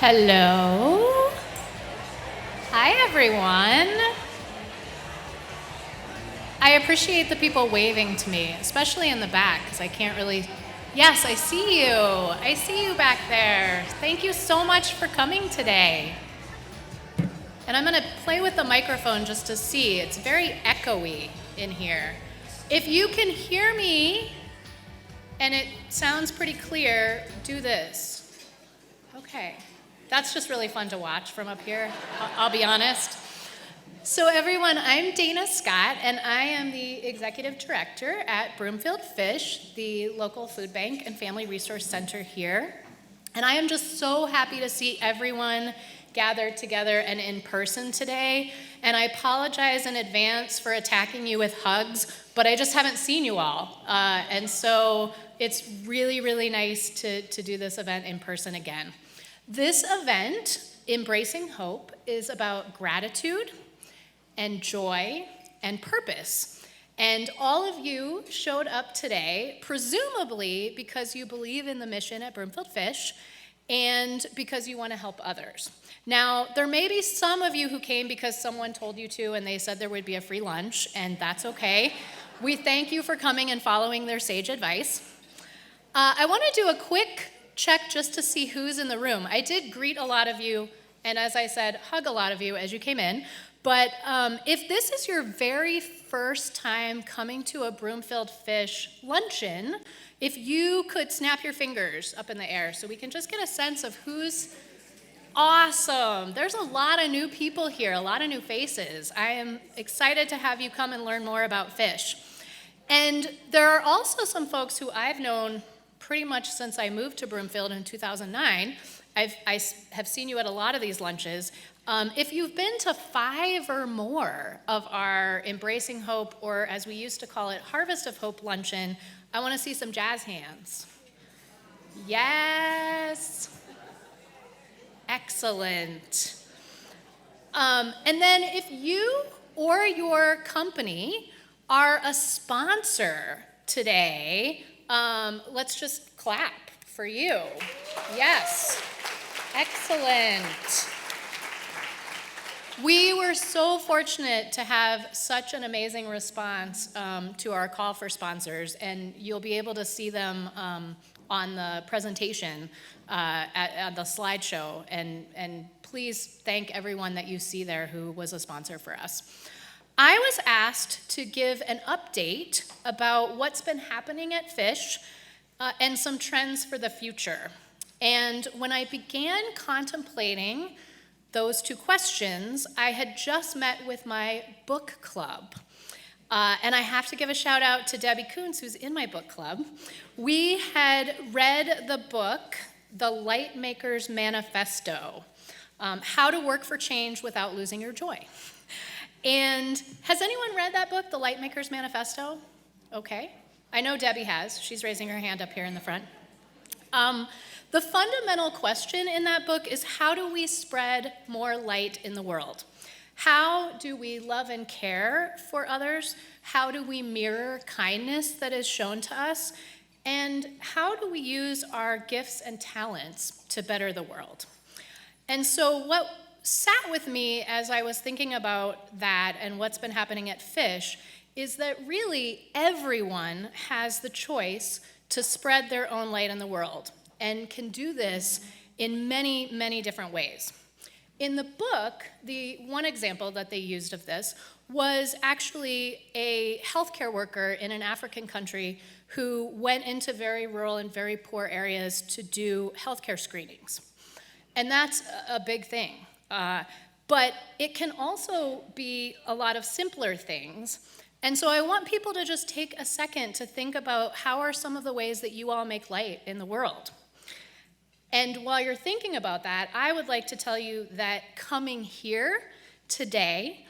Hello. Hi, everyone. I appreciate the people waving to me, especially in the back, because I can't really... Yes, I see you. I see you back there. Thank you so much for coming today. And I'm going to play with the microphone just to see. It's very echoey in here. If you can hear me and it sounds pretty clear, do this. Okay. That's just really fun to watch from up here, I'll be honest. So everyone, I'm Dana Scott, and I am the Executive Director at Broomfield Fish, the local food bank and family resource center here. And I am just so happy to see everyone gathered together and in person today. And I apologize in advance for attacking you with hugs, but I just haven't seen you all. And so it's really, really nice to do this event in person again. This event, Embracing Hope, is about gratitude and joy and purpose. And all of you showed up today, presumably because you believe in the mission at Broomfield Fish and because you want to help others. Now, there may be some of you who came because someone told you to and they said there would be a free lunch, and that's okay. We thank you for coming and following their sage advice. I want to do a quick check just to see who's in the room. I did greet a lot of you, and as I said, hug a lot of you as you came in. But if this is your very first time coming to a Broomfield Fish luncheon, if you could snap your fingers up in the air so we can just get a sense of who's awesome. There's a lot of new people here, a lot of new faces. I am excited to have you come and learn more about fish. And there are also some folks who I've known pretty much since I moved to Broomfield in 2009. I have seen you at a lot of these lunches. If you've been to 5 or more of our Embracing Hope, or as we used to call it, Harvest of Hope luncheon, I want to see some jazz hands. Yes. Excellent. And then if you or your company are a sponsor today, let's just clap for you. Yes. Excellent. We were so fortunate to have such an amazing response to our call for sponsors, and you'll be able to see them on the presentation at the slideshow, and please thank everyone that you see there who was a sponsor for us. I was asked to give an update about what's been happening at Fish and some trends for the future. And when I began contemplating those 2 questions, I had just met with my book club. And I have to give a shout out to Debbie Kuntz, who's in my book club. We had read the book, The Lightmaker's Manifesto, How to Work for Change Without Losing Your Joy. And has anyone read that book, The Lightmaker's Manifesto? Okay. I know Debbie has. She's raising her hand up here in the front. The fundamental question in that book is, how do we spread more light in the world? How do we love and care for others? How do we mirror kindness that is shown to us? And how do we use our gifts and talents to better the world? And so what sat with me as I was thinking about that and what's been happening at Fish is that really everyone has the choice to spread their own light in the world, and can do this in many, many different ways. In the book, the one example that they used of this was actually a healthcare worker in an African country who went into very rural and very poor areas to do healthcare screenings. And that's a big thing. But it can also be a lot of simpler things. And so I want people to just take a second to think about, how are some of the ways that you all make light in the world? And while you're thinking about that, I would like to tell you that coming here today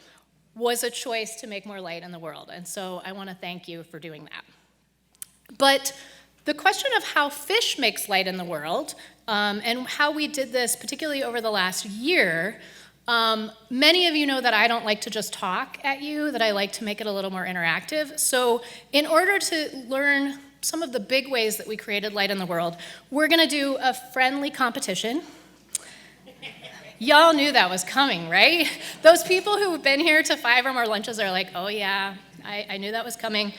was a choice to make more light in the world. And so I want to thank you for doing that. But the question of how fish makes light in the world, and how we did this, particularly over the last year, many of you know that I don't like to just talk at you, that I like to make it a little more interactive. So in order to learn some of the big ways that we created light in the world, we're going to do a friendly competition. Y'all knew that was coming, right? Those people who've been here to 5 or more lunches are like, oh yeah, I knew that was coming.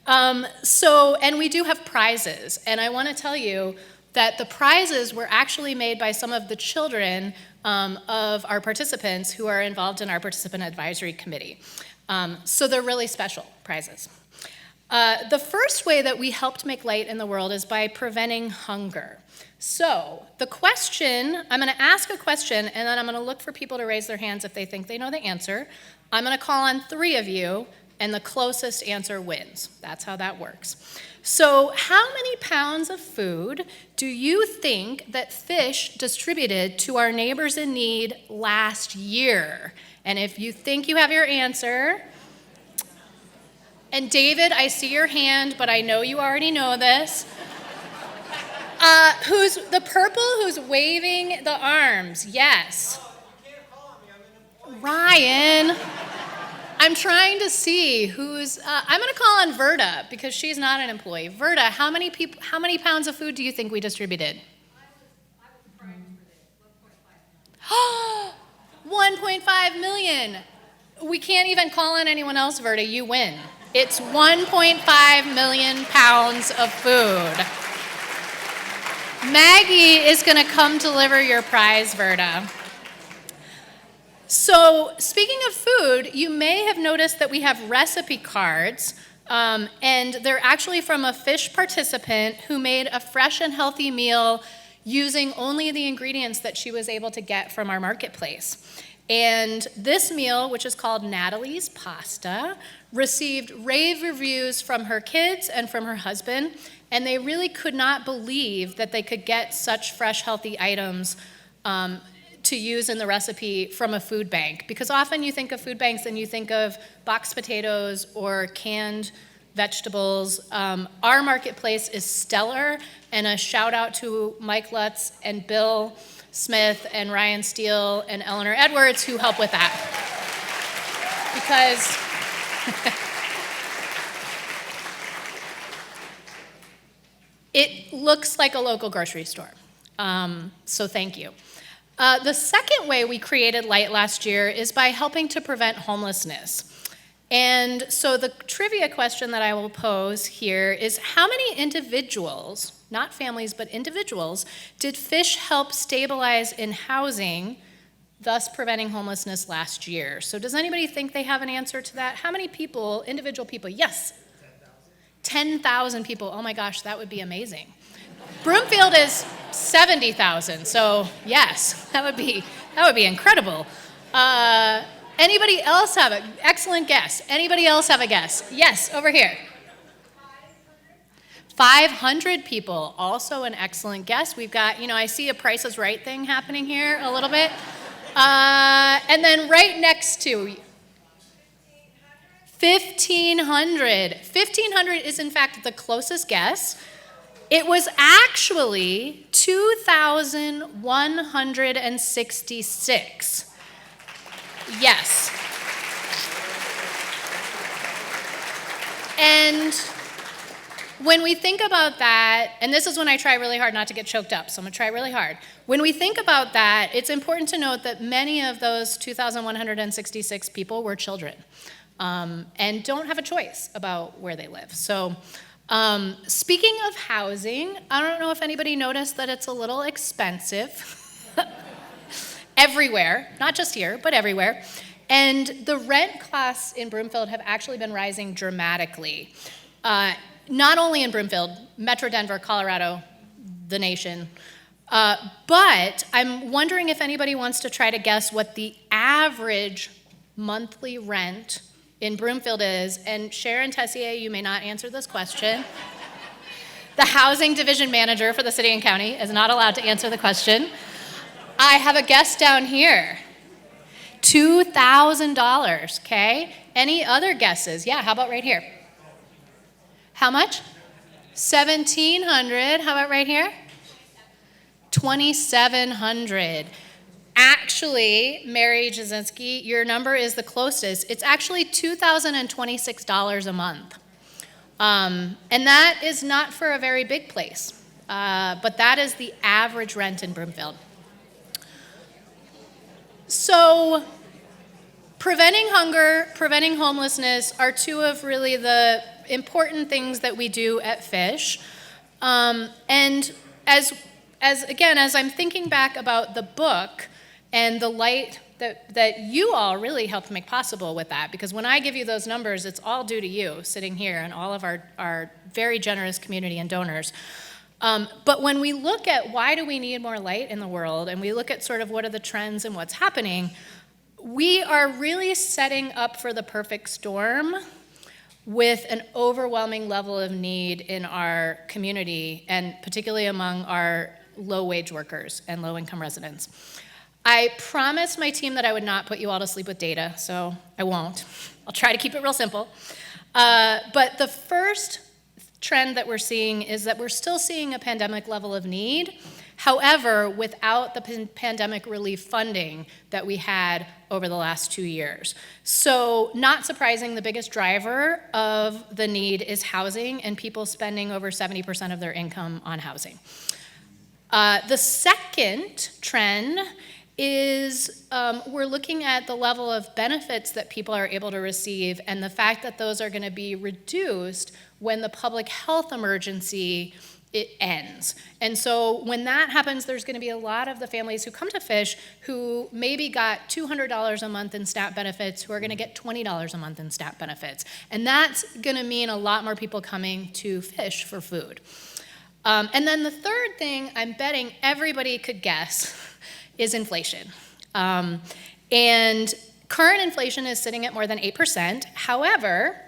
And we do have prizes, and I want to tell you that the prizes were actually made by some of the children of our participants who are involved in our participant advisory committee. So they're really special prizes. The first way that we helped make light in the world is by preventing hunger. So the question, I'm going to ask a question, and then I'm going to look for people to raise their hands if they think they know the answer. I'm going to call on 3 of you, and the closest answer wins. That's how that works. So how many pounds of food do you think that fish distributed to our neighbors in need last year? And if you think you have your answer, and David, I see your hand, but I know you already know this. Who's the purple who's waving the arms? Yes. Ryan. I'm trying to see who's, I'm going to call on Verda because she's not an employee. Verda, how many pounds of food do you think we distributed? I was primed for this, 1.5 million. We can't even call on anyone else, Verda. You win. It's 1.5 million pounds of food. Maggie is going to come deliver your prize, Verda. So speaking of food, you may have noticed that we have recipe cards, and they're actually from a fish participant who made a fresh and healthy meal using only the ingredients that she was able to get from our marketplace. And this meal, which is called Natalie's Pasta, received rave reviews from her kids and from her husband, and they really could not believe that they could get such fresh, healthy items to use in the recipe from a food bank. Because often you think of food banks and you think of boxed potatoes or canned vegetables. Our marketplace is stellar, and a shout out to Mike Lutz and Bill Smith and Ryan Steele and Eleanor Edwards who help with that. Because it looks like a local grocery store. So thank you. The second way we created light last year is by helping to prevent homelessness. And so the trivia question that I will pose here is how many individuals, not families, but individuals, did fish help stabilize in housing, thus preventing homelessness last year? So does anybody think they have an answer to that? How many people, individual people? Yes? 10,000 people. Oh my gosh, that would be amazing. Broomfield is 70,000, so yes, that would be incredible. Anybody else have an excellent guess? Anybody else have a guess? Yes, over here. 500 people, also an excellent guess. We've got, I see a Price is Right thing happening here a little bit. And then right next to 1,500. 1,500 is in fact the closest guess. It was actually 2,166. Yes. And when we think about that, and this is when I try really hard not to get choked up, so I'm going to try really hard. When we think about that, it's important to note that many of those 2,166 people were children and don't have a choice about where they live. So speaking of housing, I don't know if anybody noticed that it's a little expensive everywhere, not just here, but everywhere. And the rent costs in Broomfield have actually been rising dramatically. Not only in Broomfield, Metro Denver, Colorado, the nation. But I'm wondering if anybody wants to try to guess what the average monthly rent in Broomfield is. And Sharon Tessier, you may not answer this question. The housing division manager for the city and county is not allowed to answer the question. I have a guess down here. $2,000, okay? Any other guesses? Yeah, how about right here? How much? 1,700. How about right here? 2,700. Actually, Mary Jasinski, your number is the closest. It's actually $2,026 a month. And that is not for a very big place, but that is the average rent in Broomfield. So preventing hunger, preventing homelessness are two of really the important things that we do at Fish. And as I'm thinking back about the book and the light that you all really helped make possible with that, because when I give you those numbers, it's all due to you sitting here and all of our very generous community and donors. But when we look at why do we need more light in the world, and we look at sort of what are the trends and what's happening, we are really setting up for the perfect storm with an overwhelming level of need in our community, and particularly among our low-wage workers and low-income residents. I promised my team that I would not put you all to sleep with data, so I won't. I'll try to keep it real simple. But the first trend that we're seeing is that we're still seeing a pandemic level of need, however, without the pandemic relief funding that we had over the last 2 years. So not surprising, the biggest driver of the need is housing and people spending over 70% of their income on housing. The second trend is we're looking at the level of benefits that people are able to receive and the fact that those are going to be reduced when the public health emergency ends. And so when that happens, there's going to be a lot of the families who come to Fish who maybe got $200 a month in SNAP benefits who are going to get $20 a month in SNAP benefits. And that's going to mean a lot more people coming to Fish for food. And then the third thing I'm betting everybody could guess is inflation. And current inflation is sitting at more than 8%. However,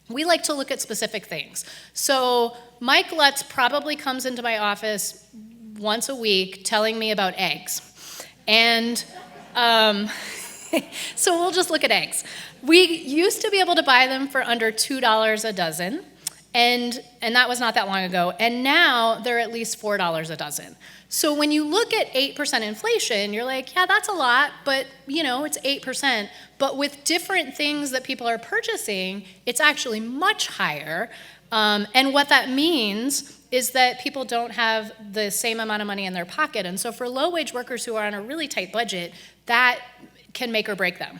we like to look at specific things. So Mike Lutz probably comes into my office once a week telling me about eggs. And so we'll just look at eggs. We used to be able to buy them for under $2 a dozen. And that was not that long ago. And now they're at least $4 a dozen. So when you look at 8% inflation, you're like, yeah, that's a lot, but it's 8%. But with different things that people are purchasing, it's actually much higher. And what that means is that people don't have the same amount of money in their pocket. And so for low-wage workers who are on a really tight budget, that can make or break them.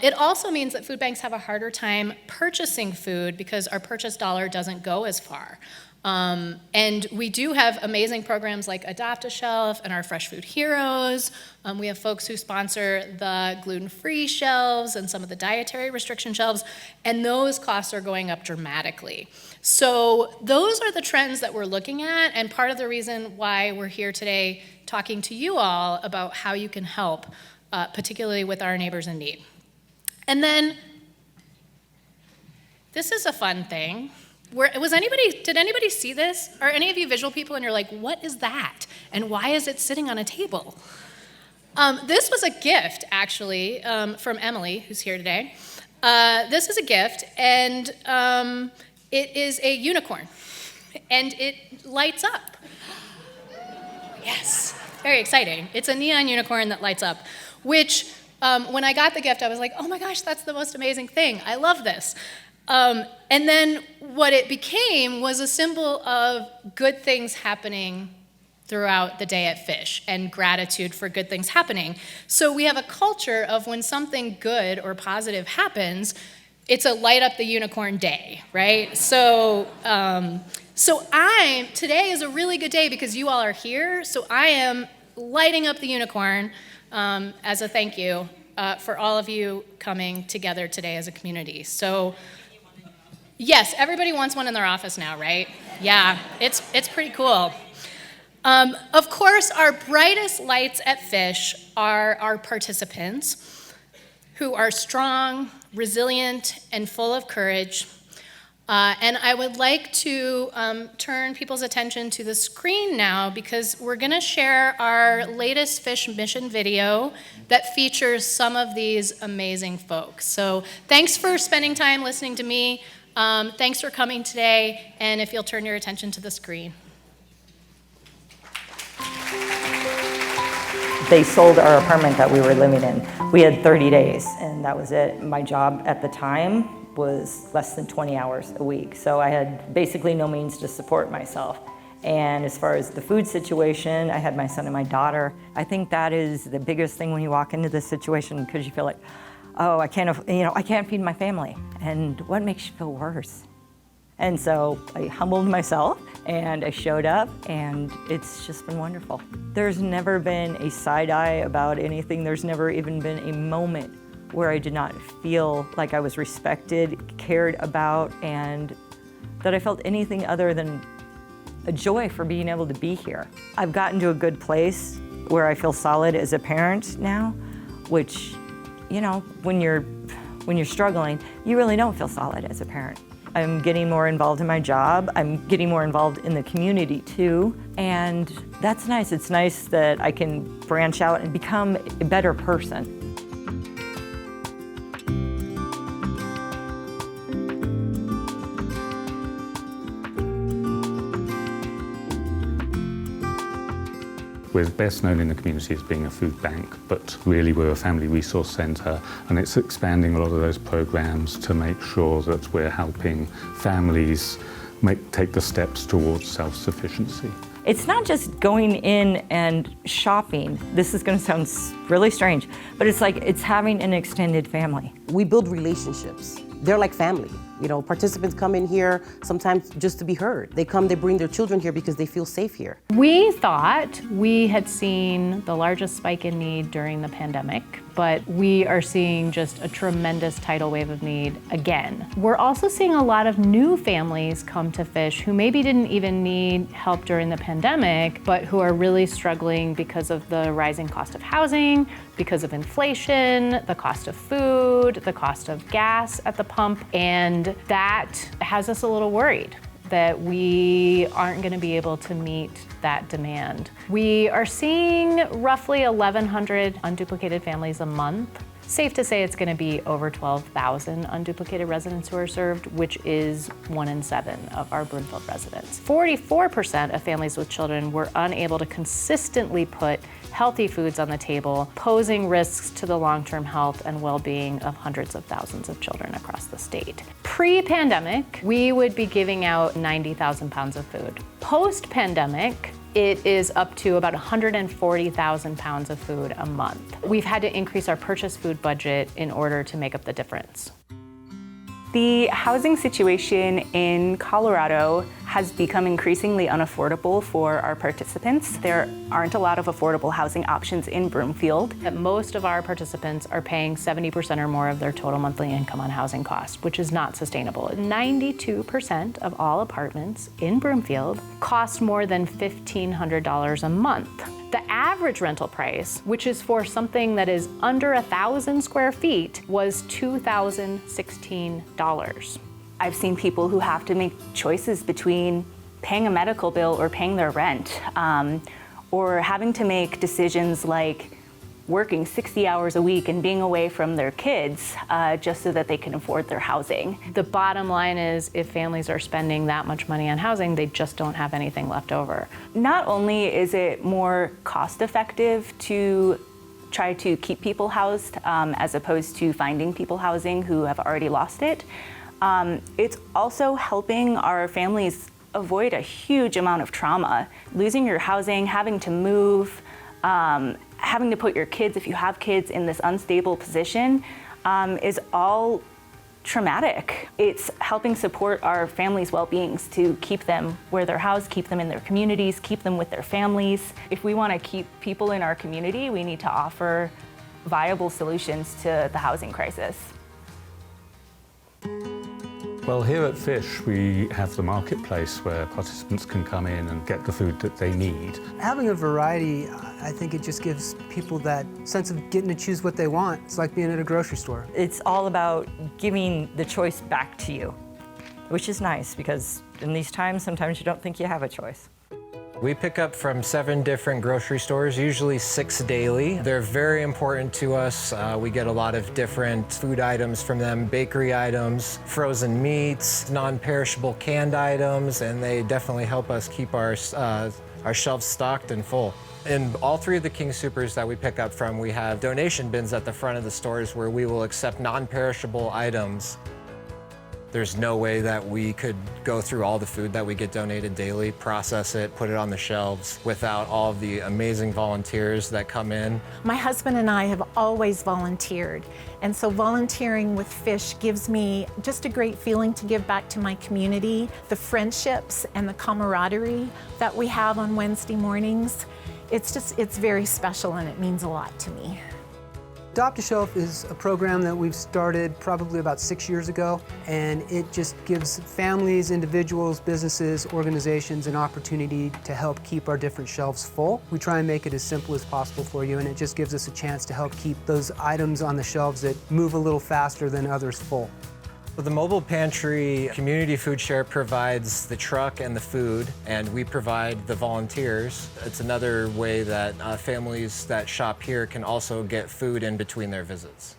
It also means that food banks have a harder time purchasing food because our purchase dollar doesn't go as far. And we do have amazing programs like Adopt a Shelf and our Fresh Food Heroes. We have folks who sponsor the gluten-free shelves and some of the dietary restriction shelves, and those costs are going up dramatically. So those are the trends that we're looking at, and part of the reason why we're here today talking to you all about how you can help, particularly with our neighbors in need. And then, this is a fun thing. Did anybody see this? Are any of you visual people and you're like, what is that? And why is it sitting on a table? This was a gift, actually, from Emily, who's here today. This is a gift, and it is a unicorn, and it lights up. Yes, very exciting. It's a neon unicorn that lights up, which when I got the gift, I was like, oh my gosh, that's the most amazing thing. I love this. And then what it became was a symbol of good things happening throughout the day at Fish and gratitude for good things happening. So we have a culture of when something good or positive happens, it's a light up the unicorn day, right? So today is a really good day because you all are here, so I am lighting up the unicorn as a thank you for all of you coming together today as a community. So, yes, everybody wants one in their office now, right? Yeah, it's pretty cool. Of course, our brightest lights at Fish are our participants who are strong, resilient, and full of courage. And I would like to turn people's attention to the screen now because we're going to share our latest Fish mission video that features some of these amazing folks. So thanks for spending time listening to me. Thanks for coming today, and if you'll turn your attention to the screen. They sold our apartment that we were living in. We had 30 days, and that was it. My job at the time was less than 20 hours a week, so I had basically no means to support myself. And as far as the food situation, I had my son and my daughter. I think that is the biggest thing when you walk into this situation, because you feel like, oh, I can't feed my family. And what makes you feel worse? And so I humbled myself and I showed up, and it's just been wonderful. There's never been a side eye about anything. There's never even been a moment where I did not feel like I was respected, cared about, and that I felt anything other than a joy for being able to be here. I've gotten to a good place where I feel solid as a parent now, which, when you're struggling, you really don't feel solid as a parent. I'm getting more involved in my job. I'm getting more involved in the community too. And that's nice. It's nice that I can branch out and become a better person. We're best known in the community as being a food bank, but really we're a family resource centre, and it's expanding a lot of those programs to make sure that we're helping families take the steps towards self-sufficiency. It's not just going in and shopping. This is going to sound really strange, but it's having an extended family. We build relationships. They're like family. Participants come in here sometimes just to be heard. They bring their children here because they feel safe here. We thought we had seen the largest spike in need during the pandemic, but we are seeing just a tremendous tidal wave of need again. We're also seeing a lot of new families come to Fish who maybe didn't even need help during the pandemic, but who are really struggling because of the rising cost of housing, because of inflation, the cost of food, the cost of gas at the pump, and that has us a little worried that we aren't going to be able to meet that demand. We are seeing roughly 1,100 unduplicated families a month. Safe to say it's going to be over 12,000 unduplicated residents who are served, which is 1 in 7 of our Broomfield residents. 44% of families with children were unable to consistently put healthy foods on the table, posing risks to the long-term health and well-being of hundreds of thousands of children across the state. Pre-pandemic, we would be giving out 90,000 pounds of food. Post-pandemic, it is up to about 140,000 pounds of food a month. We've had to increase our purchase food budget in order to make up the difference. The housing situation in Colorado has become increasingly unaffordable for our participants. There aren't a lot of affordable housing options in Broomfield. Most of our participants are paying 70% or more of their total monthly income on housing costs, which is not sustainable. 92% of all apartments in Broomfield cost more than $1,500 a month. The average rental price, which is for something that is under 1,000 square feet, was $2,016. I've seen people who have to make choices between paying a medical bill or paying their rent, or having to make decisions like working 60 hours a week and being away from their kids just so that they can afford their housing. The bottom line is, if families are spending that much money on housing, they just don't have anything left over. Not only is it more cost-effective to try to keep people housed as opposed to finding people housing who have already lost it, it's also helping our families avoid a huge amount of trauma. Losing your housing, having to move, having to put your kids, if you have kids, in this unstable position is all traumatic. It's helping support our families' well-beings to keep them where they're housed, keep them in their communities, keep them with their families. If we want to keep people in our community, we need to offer viable solutions to the housing crisis. Well, here at Fish, we have the marketplace where participants can come in and get the food that they need. Having a variety, I think it just gives people that sense of getting to choose what they want. It's like being at a grocery store. It's all about giving the choice back to you, which is nice because in these times, sometimes you don't think you have a choice. We pick up from 7 different grocery stores, usually 6 daily. They're very important to us. We get a lot of different food items from them, bakery items, frozen meats, non-perishable canned items, and they definitely help us keep our shelves stocked and full. In all 3 of the King Soopers that we pick up from, we have donation bins at the front of the stores where we will accept non-perishable items. There's no way that we could go through all the food that we get donated daily, process it, put it on the shelves without all of the amazing volunteers that come in. My husband and I have always volunteered, and so volunteering with Fish gives me just a great feeling to give back to my community. The friendships and the camaraderie that we have on Wednesday mornings, it's very special and it means a lot to me. Adopt a Shelf is a program that we've started probably about 6 years ago, and it just gives families, individuals, businesses, organizations an opportunity to help keep our different shelves full. We try and make it as simple as possible for you, and it just gives us a chance to help keep those items on the shelves that move a little faster than others full. The Mobile Pantry Community Food Share provides the truck and the food, and we provide the volunteers. It's another way that families that shop here can also get food in between their visits.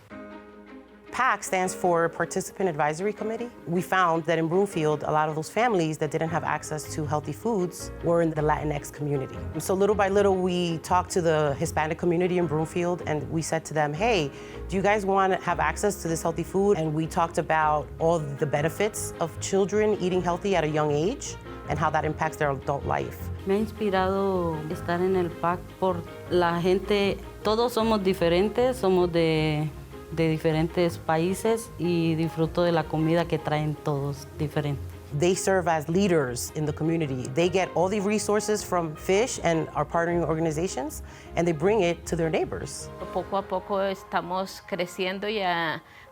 PAC stands for Participant Advisory Committee. We found that in Broomfield, a lot of those families that didn't have access to healthy foods were in the Latinx community. So little by little, we talked to the Hispanic community in Broomfield, and we said to them, hey, do you guys want to have access to this healthy food? And we talked about all the benefits of children eating healthy at a young age and how that impacts their adult life. Me ha inspirado estar en el PAC por la gente. Todos somos diferentes, somos de diferentes países y disfruto de la comida que traen todos diferente. They serve as leaders in the community. They get all the resources from Fish and our partnering organizations, and they bring it to their neighbors. Poco a poco estamos creciendo y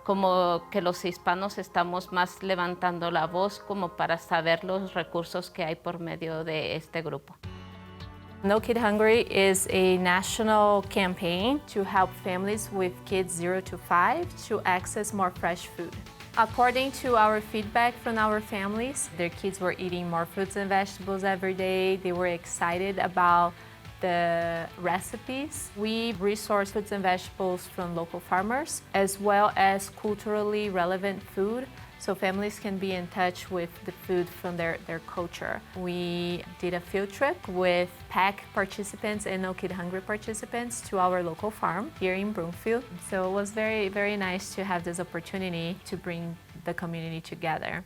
como que los hispanos estamos más levantando la voz como para saber los recursos que hay por medio de este grupo. No Kid Hungry is a national campaign to help families with kids 0 to 5 to access more fresh food. According to our feedback from our families, their kids were eating more fruits and vegetables every day. They were excited about the recipes. We resource fruits and vegetables from local farmers, as well as culturally relevant food, so families can be in touch with the food from their culture. We did a field trip with PAC participants and No Kid Hungry participants to our local farm here in Broomfield. So it was very, very nice to have this opportunity to bring the community together.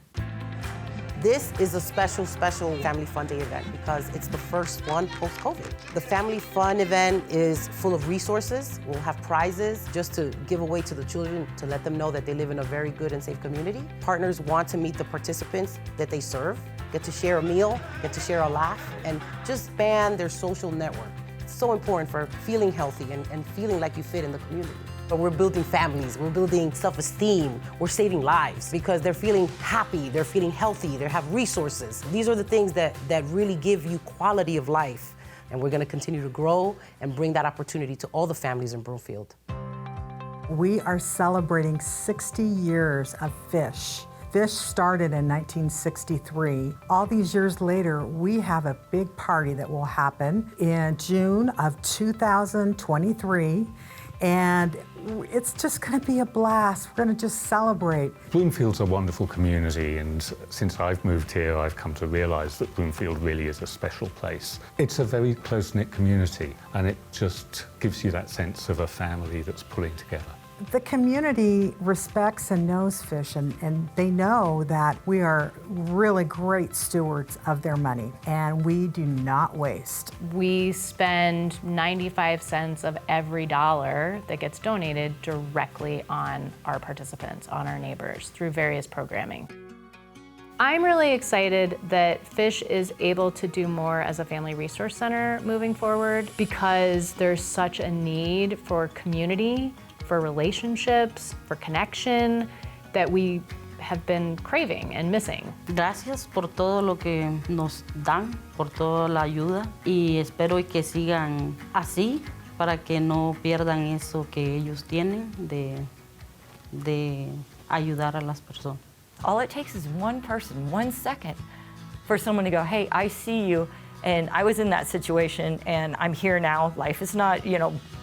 This is a special Family Fun Day event because it's the first one post-COVID. The Family Fun event is full of resources. We'll have prizes just to give away to the children to let them know that they live in a very good and safe community. Partners want to meet the participants that they serve, get to share a meal, get to share a laugh, and just expand their social network. It's so important for feeling healthy and feeling like you fit in the community. But we're building families, we're building self-esteem, we're saving lives because they're feeling happy, they're feeling healthy, they have resources. These are the things that really give you quality of life. And we're gonna continue to grow and bring that opportunity to all the families in Broomfield. We are celebrating 60 years of Fish. Fish started in 1963. All these years later, we have a big party that will happen in June of 2023. And it's just going to be a blast. We're going to just celebrate. Broomfield's a wonderful community, and since I've moved here, I've come to realize that Broomfield really is a special place. It's a very close-knit community, and it just gives you that sense of a family that's pulling together. The community respects and knows Fish, and they know that we are really great stewards of their money, and we do not waste. We spend 95 cents of every dollar that gets donated directly on our participants, on our neighbors, through various programming. I'm really excited that Fish is able to do more as a family resource center moving forward because there's such a need for community, for relationships, for connection that we have been craving and missing. Gracias por todo lo que nos dan, por toda la ayuda y espero que sigan así para que no pierdan eso que ellos tienen de ayudar a las personas. All it takes is one person, 1 second, for someone to go, hey, I see you. And I was in that situation, and I'm here now. Life is not,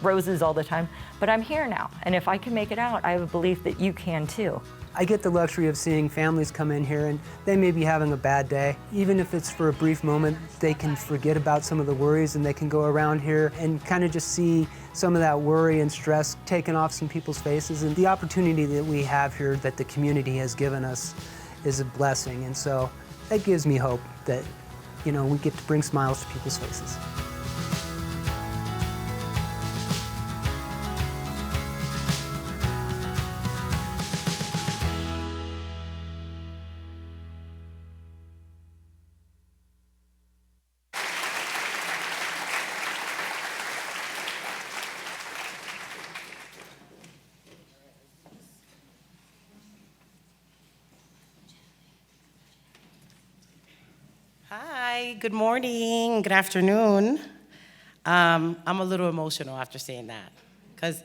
roses all the time, but I'm here now. And if I can make it out, I have a belief that you can too. I get the luxury of seeing families come in here and they may be having a bad day. Even if it's for a brief moment, they can forget about some of the worries and they can go around here and kind of just see some of that worry and stress taken off some people's faces. And the opportunity that we have here that the community has given us is a blessing. And so that gives me hope that, you know, we get to bring smiles to people's faces. Hi, good morning, good afternoon. I'm a little emotional after saying that because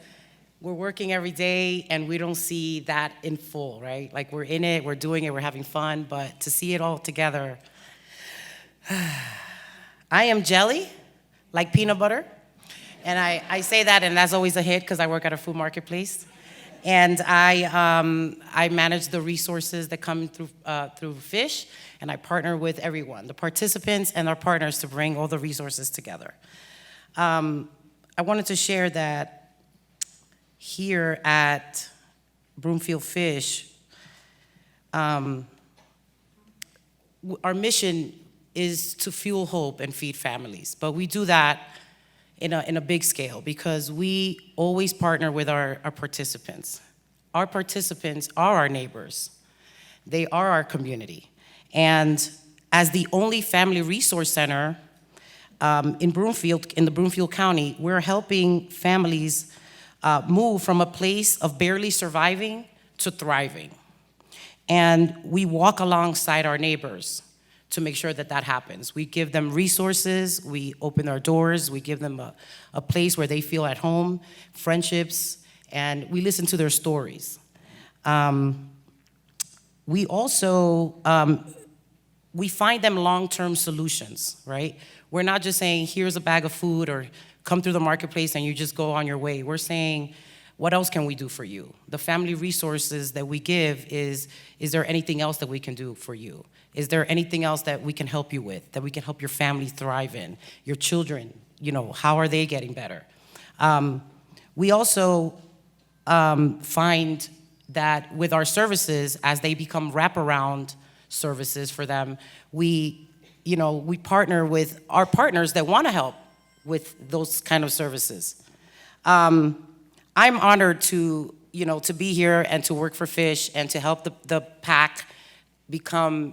we're working every day and we don't see that in full, right? Like we're in it, we're doing it, we're having fun, but to see it all together. I am jelly, like peanut butter. And I say that, and that's always a hit because I work at a food marketplace. And I manage the resources that come through Fish, and I partner with everyone, the participants and our partners, to bring all the resources together. I wanted to share that here at Broomfield Fish, our mission is to fuel hope and feed families, but we do that in a big scale because we always partner with our participants. Our participants are our neighbors. They are our community. And as the only family resource center in Broomfield, in the Broomfield County, we're helping families move from a place of barely surviving to thriving. And we walk alongside our neighbors to make sure that that happens. We give them resources, we open our doors, we give them a place where they feel at home, friendships, and we listen to their stories. We also, we find them long-term solutions, right? We're not just saying, here's a bag of food or come through the marketplace and you just go on your way. We're saying, what else can we do for you? The family resources that we give is there anything else that we can do for you? Is there anything else that we can help you with, that we can help your family thrive in? Your children, you know, how are they getting better? We also find that with our services, as they become wraparound services for them, we partner with our partners that want to help with those kind of services. I'm honored to be here and to work for Fish and to help the PAC become,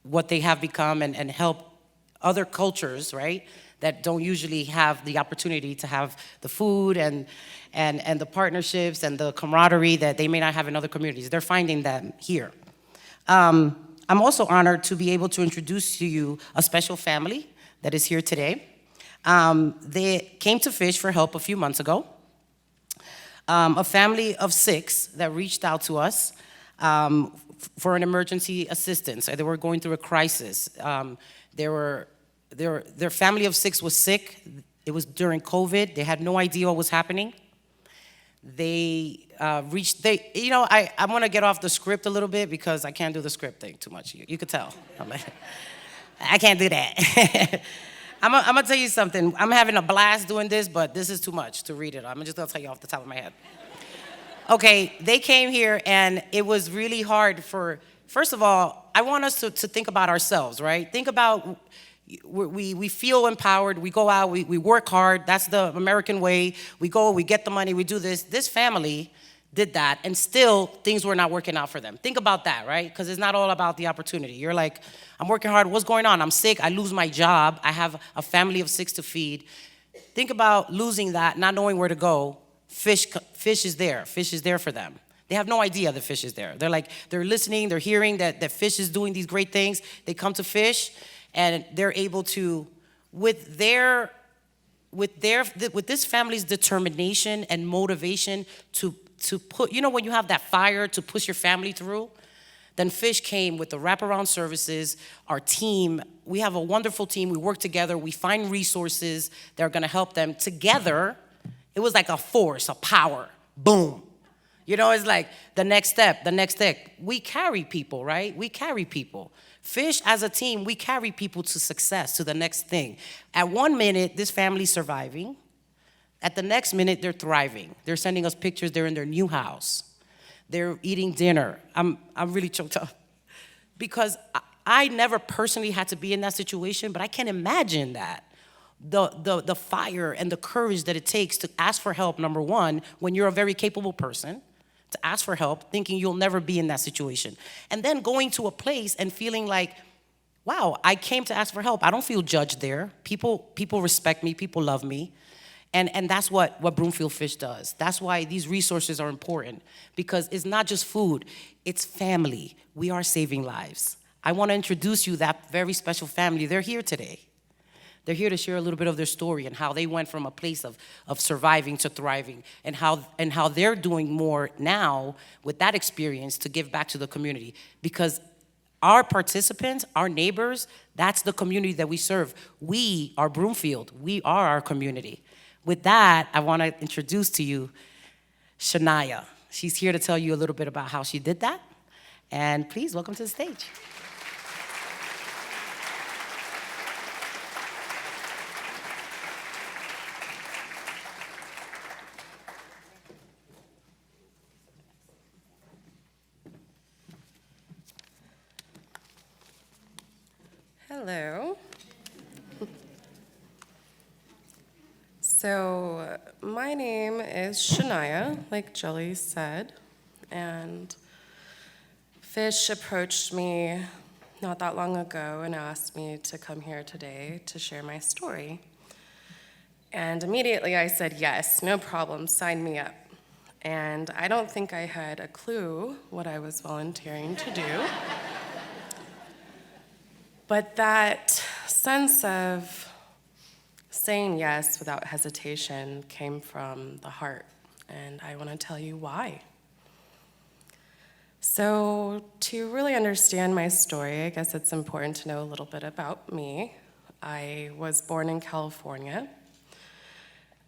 what they have become and help other cultures, right, that don't usually have the opportunity to have the food and the partnerships and the camaraderie that they may not have in other communities. They're finding them here. I'm also honored to be able to introduce to you a special family that is here today. They came to Fish for help a few months ago. A family of 6 that reached out to us for an emergency assistance. They were going through a crisis. Their family of 6 was sick. It was during COVID. They had no idea what was happening. I'm gonna get off the script a little bit because I can't do the script thing too much. You could tell. I'm like, I can't do that. I'm gonna tell you something. I'm having a blast doing this, but this is too much to read it. I'm just gonna tell you off the top of my head. Okay, they came here and it was really hard first of all, I want us to think about ourselves, right? Think about, we feel empowered, we go out, we work hard, that's the American way. We go, we get the money, we do this. This family did that and still things were not working out for them. Think about that, right? Because it's not all about the opportunity. You're like, I'm working hard, what's going on? I'm sick, I lose my job, I have a family of 6 to feed. Think about losing that, not knowing where to go. Fish is there. Fish is there for them. They have no idea that Fish is there. They're listening, they're hearing that Fish is doing these great things. They come to Fish and they're able to, with this family's determination and motivation to put, when you have that fire to push your family through, then Fish came with the wraparound services. Our team, we have a wonderful team. We work together. We find resources that are gonna help them together. It was like a force, a power, boom. It's like the next step. We carry people, right? We carry people. Fish as a team, we carry people to success, to the next thing. At one minute, this family's surviving. At the next minute, they're thriving. They're sending us pictures, they're in their new house. They're eating dinner. I'm really choked up. because I never personally had to be in that situation, but I can imagine that. The fire and the courage that it takes to ask for help, number one, when you're a very capable person, to ask for help, thinking you'll never be in that situation. And then going to a place and feeling like, wow, I came to ask for help. I don't feel judged there. People respect me, people love me. And that's what Broomfield Fish does. That's why these resources are important, because it's not just food, it's family. We are saving lives. I want to introduce you that very special family. They're here today. They're here to share a little bit of their story and how they went from a place of surviving to thriving, and how they're doing more now with that experience to give back to the community. Because our participants, our neighbors, that's the community that we serve. We are Broomfield. We are our community. With that, I want to introduce to you Shania. She's here to tell you a little bit about how she did that. And please, welcome to the stage. Hello. So my name is Shania, like Jelly said, and Fish approached me not that long ago and asked me to come here today to share my story. And immediately I said, yes, no problem, sign me up. And I don't think I had a clue what I was volunteering to do. But that sense of saying yes without hesitation came from the heart, and I want to tell you why. So to really understand my story, I guess it's important to know a little bit about me. I was born in California.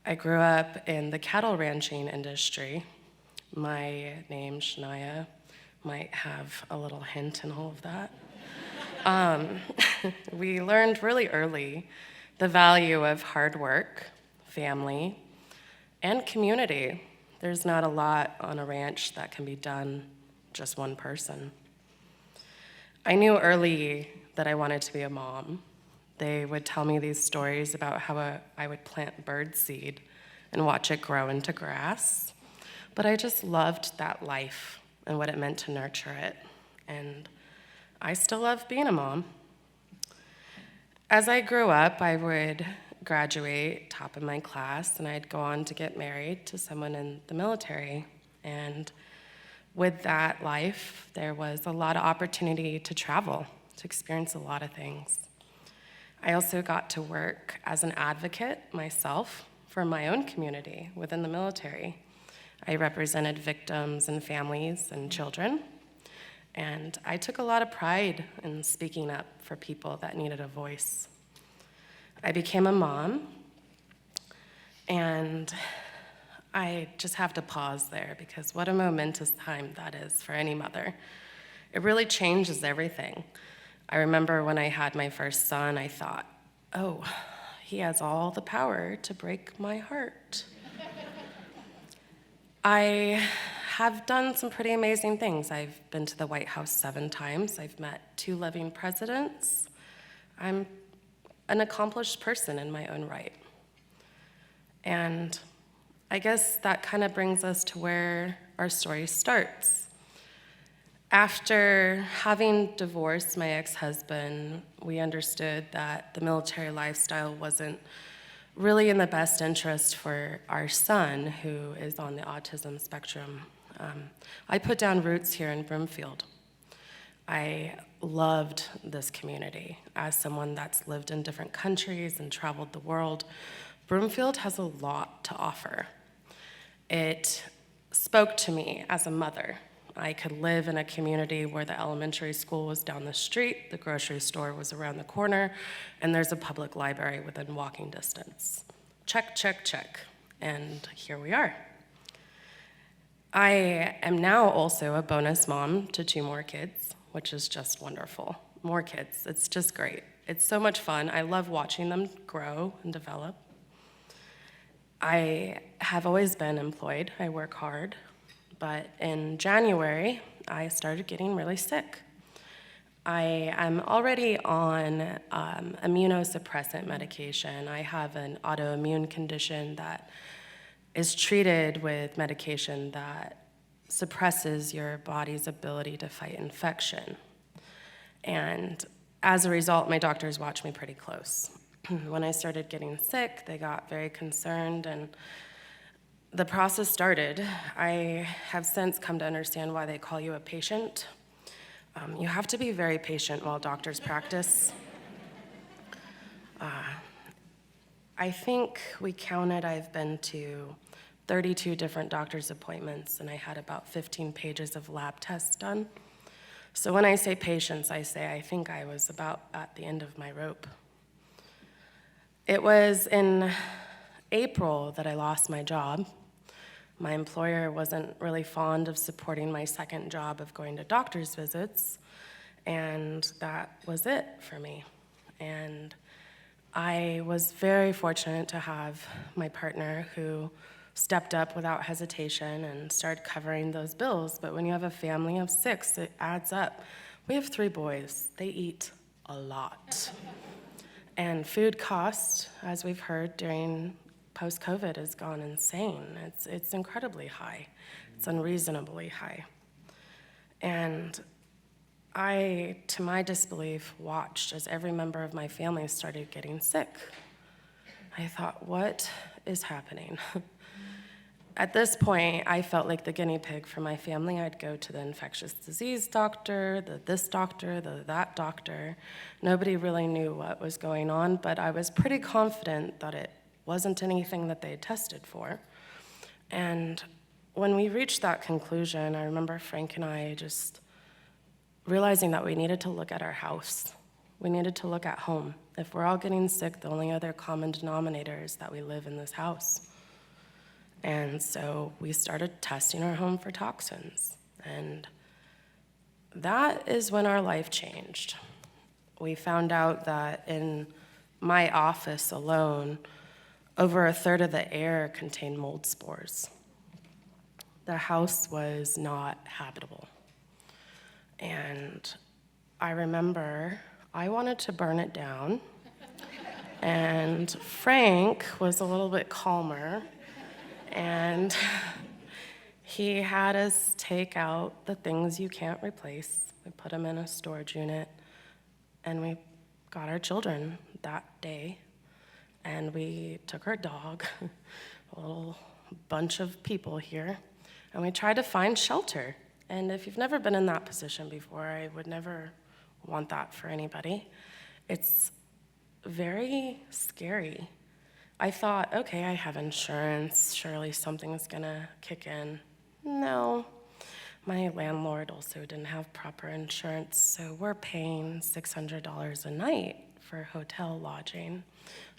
I grew up in the cattle ranching industry. My name, Shania, might have a little hint in all of that. We learned really early the value of hard work, family, and community. There's not a lot on a ranch that can be done just one person. I knew early that I wanted to be a mom. They would tell me these stories about how I would plant bird seed and watch it grow into grass. But I just loved that life and what it meant to nurture it. And I still love being a mom. As I grew up, I would graduate top of my class, and I'd go on to get married to someone in the military. And with that life, there was a lot of opportunity to travel, to experience a lot of things. I also got to work as an advocate myself for my own community within the military. I represented victims and families and children. And I took a lot of pride in speaking up for people that needed a voice. I became a mom, and I just have to pause there because what a momentous time that is for any mother. It really changes everything. I remember when I had my first son, I thought, oh, he has all the power to break my heart. I have done some pretty amazing things. I've been to the White House 7 times. I've met 2 living presidents. I'm an accomplished person in my own right. And I guess that kind of brings us to where our story starts. After having divorced my ex-husband, we understood that the military lifestyle wasn't really in the best interest for our son, who is on the autism spectrum. I put down roots here in Broomfield. I loved this community. As someone that's lived in different countries and traveled the world, Broomfield has a lot to offer. It spoke to me as a mother. I could live in a community where the elementary school was down the street, the grocery store was around the corner, and there's a public library within walking distance. Check, check, check. And here we are. I am now also a bonus mom to 2 more kids, which is just wonderful. More kids, it's just great. It's so much fun. I love watching them grow and develop. I have always been employed. I work hard. But in January, I started getting really sick. I am already on immunosuppressant medication. I have an autoimmune condition that is treated with medication that suppresses your body's ability to fight infection. And as a result, my doctors watch me pretty close. When I started getting sick, they got very concerned, and the process started. I have since come to understand why they call you a patient. You have to be very patient while doctors practice. I think we counted, I've been to 32 different doctor's appointments, and I had about 15 pages of lab tests done. So when I say patience, I say I think I was about at the end of my rope. It was in April that I lost my job. My employer wasn't really fond of supporting my second job of going to doctor's visits, and that was it for me. And I was very fortunate to have my partner who stepped up without hesitation and started covering those bills. But when you have a family of 6, it adds up. We have 3 boys. They eat a lot. And food cost, as we've heard during post-COVID, has gone insane. It's incredibly high. It's unreasonably high. And I, to my disbelief, watched as every member of my family started getting sick. I thought, what is happening? At this point, I felt like the guinea pig for my family. I'd go to the infectious disease doctor, this doctor, that doctor. Nobody really knew what was going on, but I was pretty confident that it wasn't anything that they had tested for. And when we reached that conclusion, I remember Frank and I just realizing that we needed to look at our house. We needed to look at home. If we're all getting sick, the only other common denominator is that we live in this house. And so we started testing our home for toxins. And that is when our life changed. We found out that in my office alone, over a third of the air contained mold spores. The house was not habitable. And I remember I wanted to burn it down, and Frank was a little bit calmer, and he had us take out the things you can't replace. We put them in a storage unit, and we got our children that day, and we took our dog, a little bunch of people here, and we tried to find shelter. And if you've never been in that position before, I would never want that for anybody. It's very scary. I thought, okay, I have insurance, surely something's gonna kick in. No, my landlord also didn't have proper insurance, so we're paying $600 a night for hotel lodging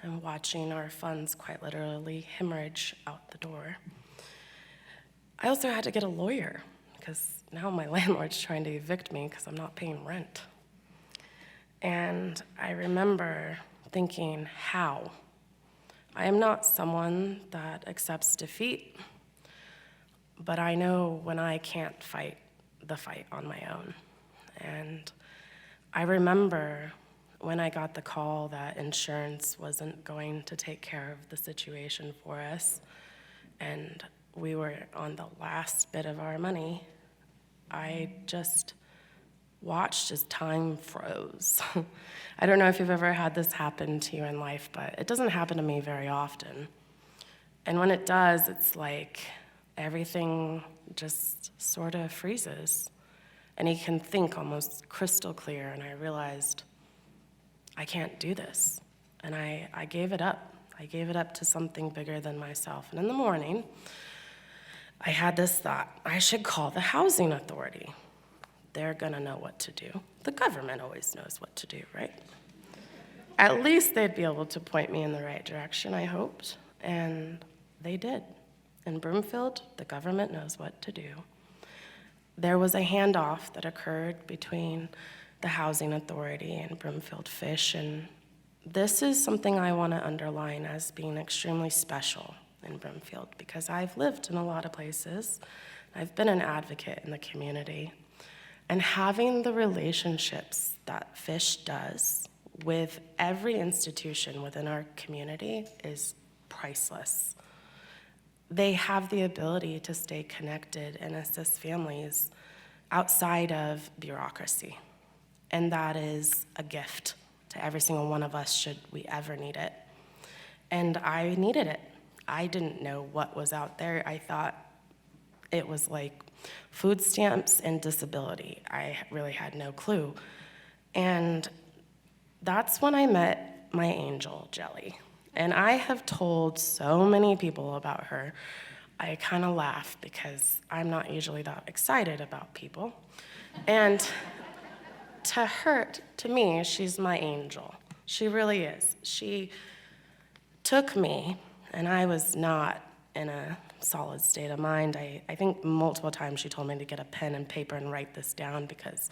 and watching our funds quite literally hemorrhage out the door. I also had to get a lawyer because now my landlord's trying to evict me because I'm not paying rent. And I remember thinking, how? I am not someone that accepts defeat, but I know when I can't fight the fight on my own. And I remember when I got the call that insurance wasn't going to take care of the situation for us, and we were on the last bit of our money, I just watched as time froze. I don't know if you've ever had this happen to you in life, but it doesn't happen to me very often. And when it does, it's like everything just sort of freezes. And you can think almost crystal clear, and I realized I can't do this. And I gave it up. I gave it up to something bigger than myself. And in the morning, I had this thought, I should call the housing authority. They're gonna know what to do. The government always knows what to do, right? At least they'd be able to point me in the right direction, I hoped, and they did. In Broomfield, the government knows what to do. There was a handoff that occurred between the housing authority and Broomfield Fish, and this is something I want to underline as being extremely special in Broomfield, because I've lived in a lot of places. I've been an advocate in the community. And having the relationships that fish does with every institution within our community is priceless. They have the ability to stay connected and assist families outside of bureaucracy. And that is a gift to every single one of us should we ever need it. And I needed it. I didn't know what was out there. I thought it was like food stamps and disability. I really had no clue. And that's when I met my angel, Jelly. And I have told so many people about her. I kind of laugh because I'm not usually that excited about people. And to me, she's my angel. She really is. She took me, and I was not in a solid state of mind. I think multiple times she told me to get a pen and paper and write this down because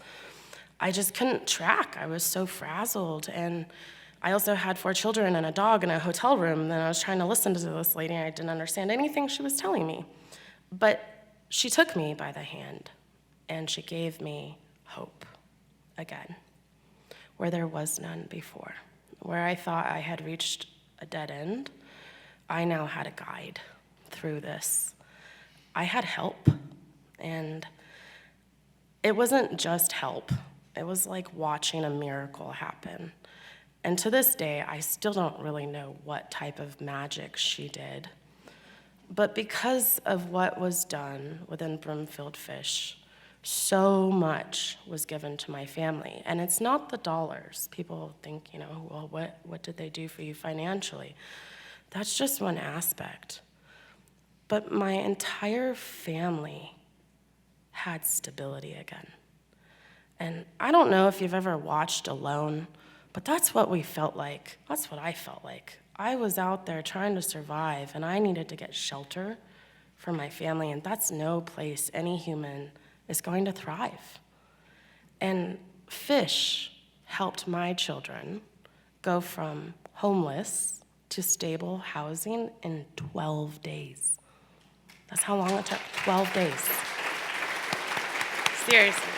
I just couldn't track. I was so frazzled. And I also had 4 children and a dog in a hotel room, and I was trying to listen to this lady, and I didn't understand anything she was telling me. But she took me by the hand, and she gave me hope again, where there was none before. Where I thought I had reached a dead end, I now had a guide through this. I had help, and it wasn't just help. It was like watching a miracle happen. And to this day, I still don't really know what type of magic she did. But because of what was done within Broomfield Fish, so much was given to my family. And it's not the dollars. People think, well, what did they do for you financially? That's just one aspect. But my entire family had stability again. And I don't know if you've ever watched Alone, but that's what we felt like. That's what I felt like. I was out there trying to survive, and I needed to get shelter for my family, and that's no place any human is going to thrive. And fish helped my children go from homeless to stable housing in 12 days. That's how long it took, 12 days. Seriously.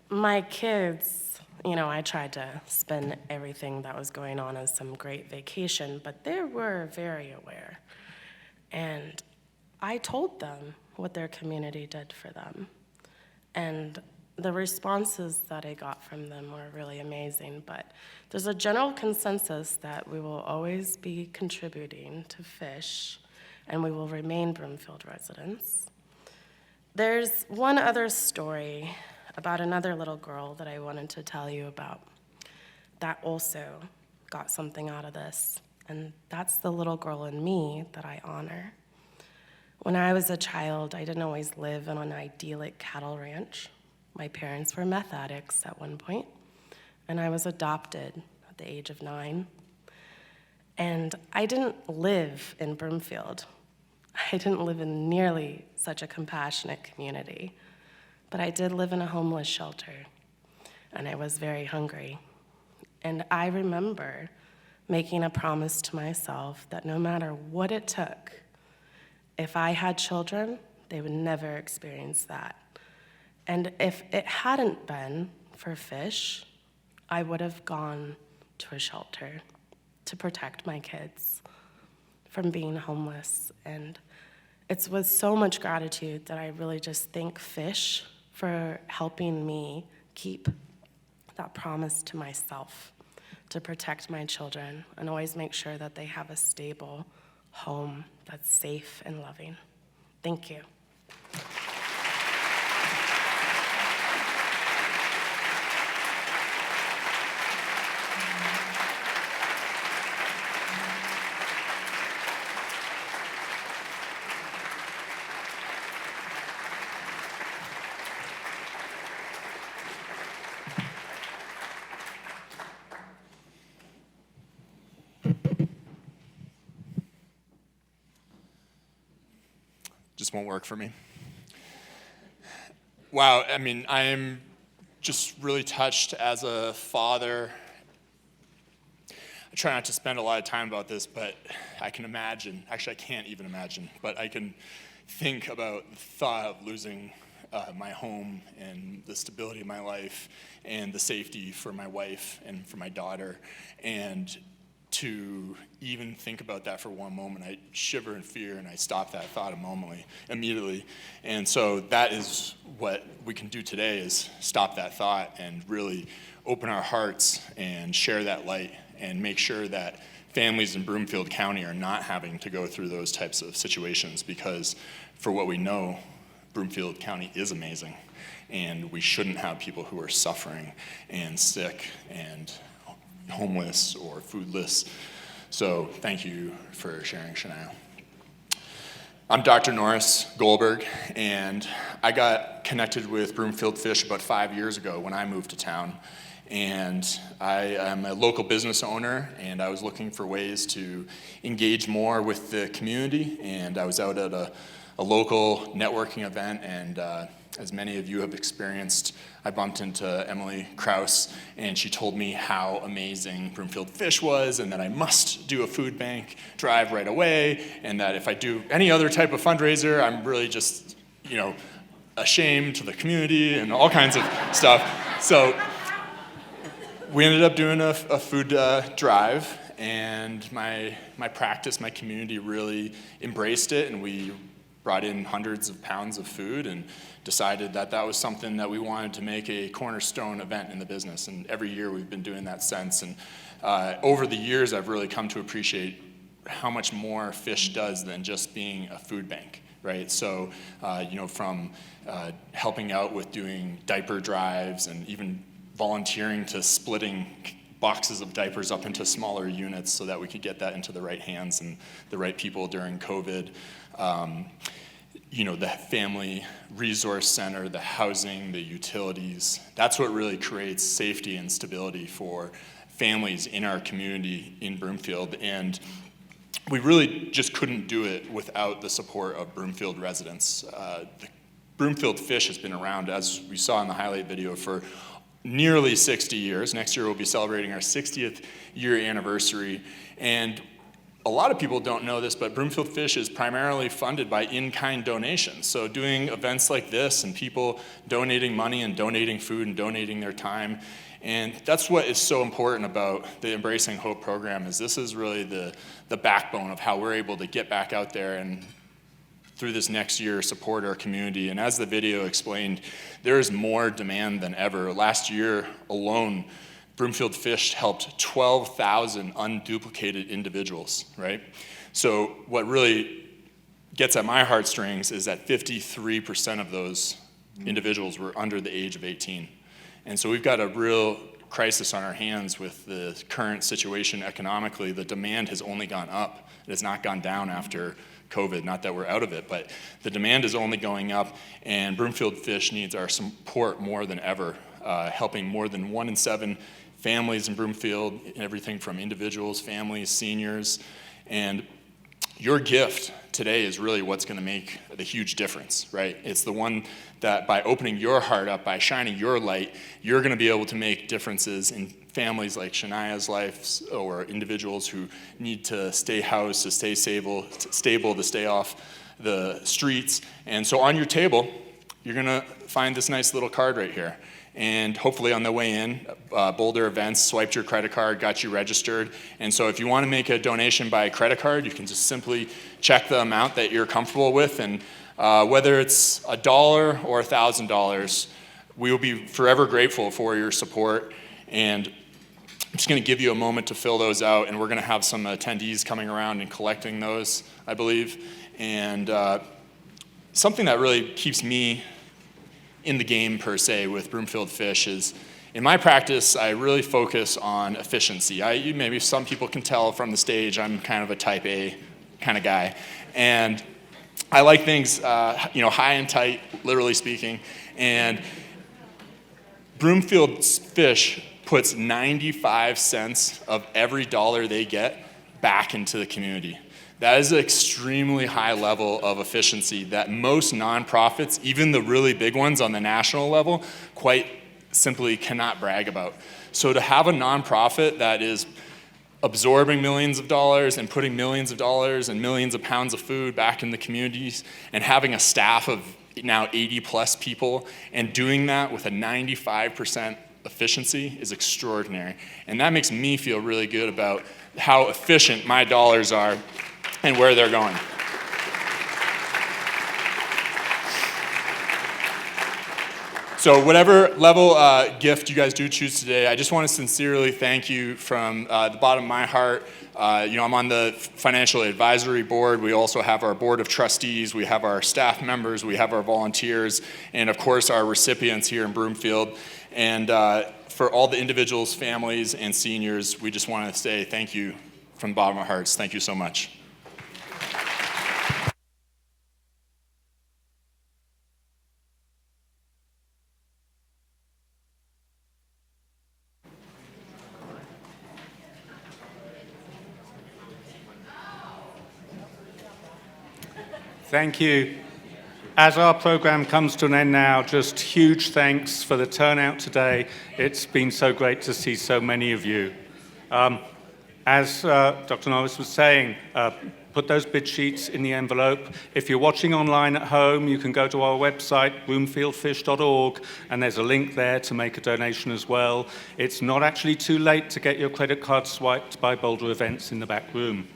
My kids, I tried to spin everything that was going on as some great vacation, but they were very aware. And I told them what their community did for them. And the responses that I got from them were really amazing, but there's a general consensus that we will always be contributing to fish, and we will remain Broomfield residents. There's one other story about another little girl that I wanted to tell you about that also got something out of this, and that's the little girl in me that I honor. When I was a child, I didn't always live on an idyllic cattle ranch. My parents were meth addicts at one point, and I was adopted at the age of 9. And I didn't live in Broomfield. I didn't live in nearly such a compassionate community, but I did live in a homeless shelter, and I was very hungry. And I remember making a promise to myself that no matter what it took, if I had children, they would never experience that. And if it hadn't been for fish, I would have gone to a shelter to protect my kids from being homeless. And it's with so much gratitude that I really just thank fish for helping me keep that promise to myself to protect my children and always make sure that they have a stable home that's safe and loving. Thank you. Just won't work for me. Wow, I mean, I am just really touched as a father. try not to spend a lot of time about this, but I can imagine, actually I can't even imagine, but I can think about the thought of losing my home and the stability of my life and the safety for my wife and for my daughter. And to even think about that for one moment, I shiver in fear and I stop that thought immediately. And so that is what we can do today, is stop that thought and really open our hearts and share that light and make sure that families in Broomfield County are not having to go through those types of situations, because for what we know, Broomfield County is amazing, and we shouldn't have people who are suffering and sick and homeless or foodless. So thank you for sharing, Shania. I'm Dr. Norris Goldberg, and I got connected with Broomfield Fish about 5 years ago when I moved to town. And I am a local business owner, and I was looking for ways to engage more with the community. And I was out at a local networking event, and as many of you have experienced, I bumped into Emily Krause, and she told me how amazing Broomfield Fish was, and that I must do a food bank drive right away, and that if I do any other type of fundraiser, I'm really just, a shame to the community and all kinds of stuff. So we ended up doing a food drive, and my practice, my community really embraced it, and we brought in hundreds of pounds of food and decided that that was something that we wanted to make a cornerstone event in the business. And every year we've been doing that since. And over the years, I've really come to appreciate how much more Fish does than just being a food bank, right? So, from helping out with doing diaper drives and even volunteering to splitting boxes of diapers up into smaller units so that we could get that into the right hands and the right people during COVID. The family resource center, the housing, the utilities, that's what really creates safety and stability for families in our community in Broomfield. And we really just couldn't do it without the support of Broomfield residents. The Broomfield Fish has been around, as we saw in the highlight video, for nearly 60 years. Next year we'll be celebrating our 60th year anniversary. And a lot of people don't know this, but Broomfield Fish is primarily funded by in-kind donations. So doing events like this and people donating money and donating food and donating their time. And that's what is so important about the Embracing Hope program, is this is really the backbone of how we're able to get back out there and through this next year support our community. And as the video explained, there is more demand than ever. Last year alone, Broomfield Fish helped 12,000 unduplicated individuals, right? So what really gets at my heartstrings is that 53% of those individuals were under the age of 18. And so we've got a real crisis on our hands with the current situation economically. The demand has only gone up. It has not gone down after COVID, not that we're out of it, but the demand is only going up, and Broomfield Fish needs our support more than ever, helping more than 1 in 7 families in Broomfield, everything from individuals, families, seniors. And your gift today is really what's going to make the huge difference, right? It's the one that by opening your heart up, by shining your light, you're going to be able to make differences in families like Shania's life, or individuals who need to stay housed, to stay stable, to stay off the streets. And so on your table, you're going to find this nice little card right here. And hopefully on the way in, Boulder Events swiped your credit card, got you registered. And so if you want to make a donation by credit card, you can just simply check the amount that you're comfortable with. And whether it's $1 or $1,000, we will be forever grateful for your support. And I'm just going to give you a moment to fill those out. And we're going to have some attendees coming around and collecting those, I believe. And something that really keeps me in the game per se with Broomfield Fish is, in my practice, I really focus on efficiency. Maybe some people can tell from the stage I'm kind of a type A kind of guy. And I like things high and tight, literally speaking. And Broomfield Fish puts 95 cents of every dollar they get back into the community. That is an extremely high level of efficiency that most nonprofits, even the really big ones on the national level, quite simply cannot brag about. So to have a nonprofit that is absorbing millions of dollars and putting millions of dollars and millions of pounds of food back in the communities, and having a staff of now 80 plus people, and doing that with a 95% efficiency is extraordinary. And that makes me feel really good about how efficient my dollars are and where they're going. So whatever level gift you guys do choose today, I just want to sincerely thank you from the bottom of my heart. I'm on the Financial Advisory Board. We also have our Board of Trustees. We have our staff members. We have our volunteers. And of course, our recipients here in Broomfield. And for all the individuals, families, and seniors, we just want to say thank you from the bottom of our hearts. Thank you so much. Thank you. As our program comes to an end now, just huge thanks for the turnout today. It's been so great to see so many of you. As Dr. Norris was saying, put those bid sheets in the envelope. If you're watching online at home, you can go to our website, broomfieldfish.org, and there's a link there to make a donation as well. It's not actually too late to get your credit card swiped by Boulder Events in the back room.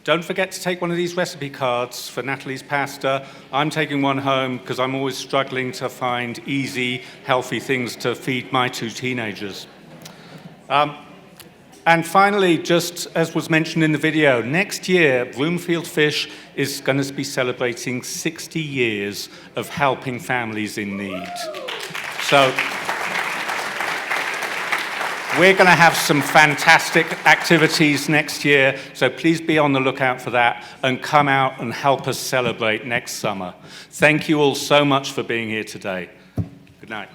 Don't forget to take one of these recipe cards for Natalie's pasta. I'm taking one home because I'm always struggling to find easy, healthy things to feed my 2 teenagers. And finally, just as was mentioned in the video, next year, Broomfield Fish is going to be celebrating 60 years of helping families in need. So we're going to have some fantastic activities next year, so please be on the lookout for that and come out and help us celebrate next summer. Thank you all so much for being here today. Good night.